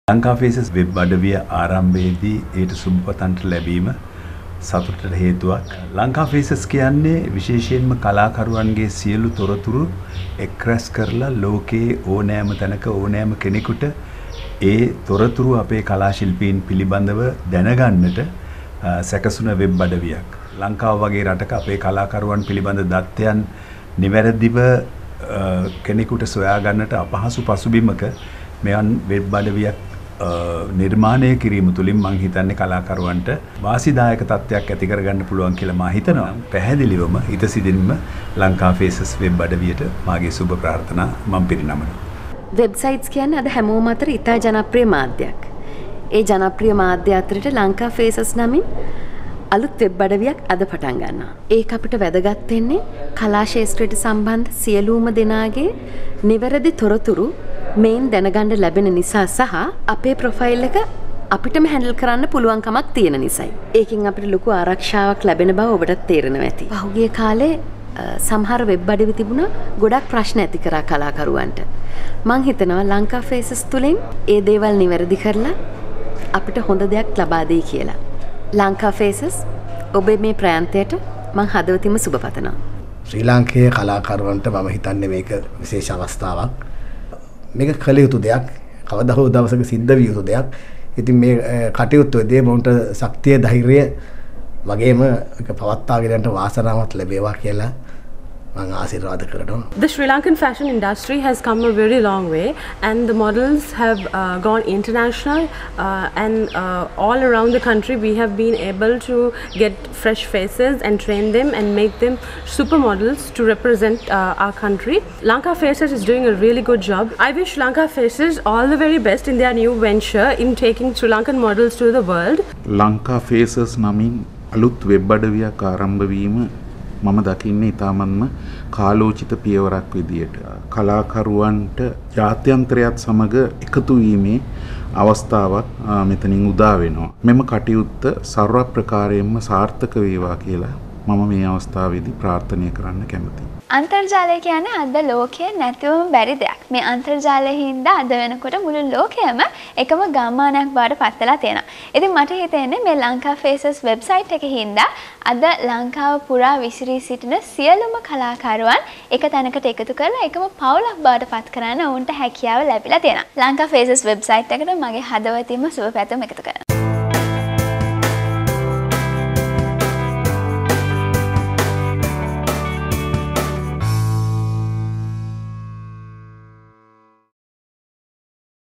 Lanka phases web අඩවිය ආරම්භයේදී ඊට සුබපතන්ට ලැබීම සතුටට හේතුවක්. ලංකා ෆේසස් කියන්නේ විශේෂයෙන්ම කලාකරුවන්ගේ සියලු තොරතුරු එක්රැස් කරලා ලෝකයේ ඕනෑම තැනක ඕනෑම කෙනෙකුට ඒ තොරතුරු අපේ කලා ශිල්පීන් පිළිබඳව දැනගන්නට සැකසුන වෙබ් අඩවියක්. ලංකාව වගේ රටක අපේ කලාකරුවන් පිළිබඳ දත්තයන් නිවැරදිව කෙනෙකුට සොයා ගන්නට අපහසු පසුබිමක මෙවන් වෙබ් අඩවියක් නිර්මාණය කිරීම තුළින් මම හිතන්නේ කලාකරුවන්ට වාසිදායක තත්ත්වයක් ඇති කරගන්න පුළුවන් කියලා මම හිතනවා. පැහැදිලිවම හිතසිතින්ම ලංකා ෆේසස් වෙබ් අඩවියට මාගේ සුබ ප්‍රාර්ථනා මම පිරිනමනවා. වෙබ්සයිට්ස් කියන්නේ අද හැමෝම අතර ඉතා ජනප්‍රිය මාධ්‍යයක්. ඒ ජනප්‍රිය මාධ්‍ය අතරට ලංකා ෆේසස් නමින් අලුත් වෙබ් අඩවියක් අද පටන් ගන්නවා. ඒක අපිට වැදගත් වෙන්නේ කලා ශාස්ත්‍රයට සම්බන්ධ සියලුම දෙනාගේ නිවැරදි තොරතුරු මේන් දැනගන්න ලැබෙන නිසා සහ අපේ ප්‍රොෆයිල් එක අපිටම හැන්ඩල් කරන්න පුළුවන්කමක් තියෙන නිසායි. ඒකෙන් අපිට ලොකු ආරක්ෂාවක් ලැබෙන බව ඔබටත් තේරෙනවා ඇති. පහුගිය කාලේ සමහර වෙබ් අඩවි තිබුණා ගොඩක් ප්‍රශ්න ඇති කරා කලාකරුවන්ට. මං හිතනවා ලංකා ෆේසස් තුලින් ඒ දේවල් නිවැරදි කරලා අපිට හොඳ දෙයක් ලබා දෙයි කියලා. ලංකා ෆේසස් ඔබේ මේ ප්‍රාන්තයට මං හදවතින්ම සුබ පතනවා. ශ්‍රී ලාංකේය කලාකරුවන්ට මම හිතන්නේ මේක විශේෂ අවස්ථාවක්. මේක කළ යුතු දෙයක්. කවදා හෝ දවසක සිද්ධ විය යුතු දෙයක්. ඉතින් මේ කටයුත්තේදී මොන්ට ශක්තිය ධෛර්යය වගේම ඒක පවත්වාගෙන යන්න වාසනාවක් ලැබේවා කියලා මම ආශිර්වාද කරනවා. The Sri Lankan fashion industry has come a very long way, and the models have gone international, and all around the country we have been able to get fresh faces and train them and make them supermodels to represent our country. Lanka Faces is doing a really good job. I wish Lanka Faces all the very best in their new venture in taking Sri Lankan models to the world. Lanka Faces නමින් අලුත් web අඩවියක් ආරම්භ වීම මම දකින්නේ ඊටමන්ම කාලෝචිත පියවරක් විදියට කලාකරුවන්ට ජාත්‍යන්තරයත් සමග එකතු වීමේ අවස්ථාවක් මෙතනින් උදා වෙනවා. මෙම කටයුත්ත සර්ව ප්‍රකාරයෙන්ම සාර්ථක වේවා කියලා මම මේ අවස්ථාවේදී ප්‍රාර්ථනා කරන්න කැමතියි. අන්තර්ජාලය කියන්නේ අද ලෝකයේ නැතිවම බැරි දෙයක්. මේ අන්තර්ජාලයෙන් හින්දා අද වෙනකොට මුළු ලෝකයම එකම ගම්මානයක් බවට පත් වෙලා තියෙනවා. ඉතින් මට හිතෙන්නේ මේ ලංකා ෆේසස් වෙබ්සයිට් එකේ හින්දා අද ලංකාව පුරා විසිරී සිටින සියලුම කලාකරුවන් එක තැනකට එකතු කරලා එකම පවුලක් බවට පත් කරන්න ඔවුන්ට හැකියාව ලැබිලා තියෙනවා. ලංකා ෆේසස් වෙබ්සයිට් එකට මගේ හදවතින්ම සුබ පැතුම් එකතු කරනවා.